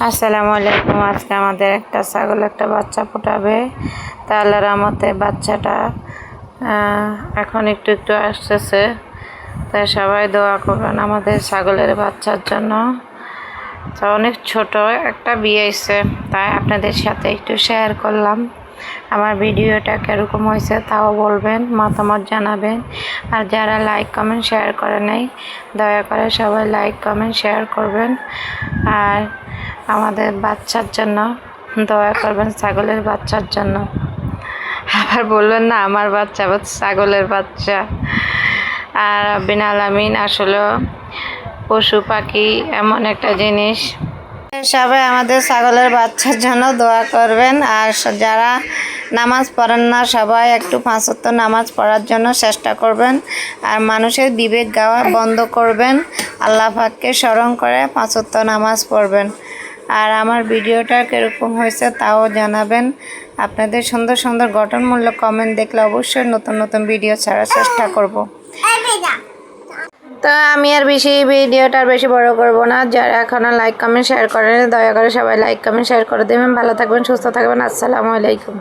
আসসালামু আলাইকুম। আজকে আমাদের একটা ছাগল একটা বাচ্চা ফোটাবে। তা আল্লাহর রহমতে বাচ্চাটা এখন একটু একটু আসতেছে। তাই সবাই দোয়া করবেন আমাদের ছাগলের বাচ্চার জন্য। তো অনেক ছোট একটা বিয়ে হয়েছে, তাই আপনাদের সাথে একটু শেয়ার করলাম। আমার ভিডিওটা কীরকম হয়েছে তাও বলবেন, মতামত জানাবেন। আর যারা লাইক কমেন্ট শেয়ার করে নাই, দয়া করে সবাই লাইক কমেন্ট শেয়ার করবেন। আর আমাদের বাচ্চার জন্য দয়া করবেন, ছাগলের বাচ্চার জন্য। আবার বলবেন না আমার বাচ্চা, ছাগলের বাচ্চা। আর রাব্বিল আলামিন আসলে পশু পাখি এমন একটা জিনিস। সবাই আমাদের ছাগলের বাচ্চার জন্য দোয়া করবেন। আর যারা নামাজ পড়েন না, সবাই একটু 5 ওয়াক্ত নামাজ পড়ার জন্য চেষ্টা করবেন। আর মানুষের বিবেক গাওয়া বন্ধ করবেন, আল্লাহ পাককে স্মরণ করে 5 ওয়াক্ত নামাজ পড়বেন। আর আমার ভিডিওটা কীরকম হয়েছে তাও জানাবেন। আপনাদের সুন্দর সুন্দর গঠনমূলক কমেন্ট দেখলে অবশ্যই নতুন নতুন ভিডিও ছাড়ার চেষ্টা করব। তো আমি আর ভিডিওটা বেশি বড় করব না। যারা এখনও লাইক কমেন্ট শেয়ার করেন, দয়া করে সবাই লাইক কমেন্ট শেয়ার করে দেবেন। ভালো থাকবেন, সুস্থ থাকবেন। আসসালামু আলাইকুম।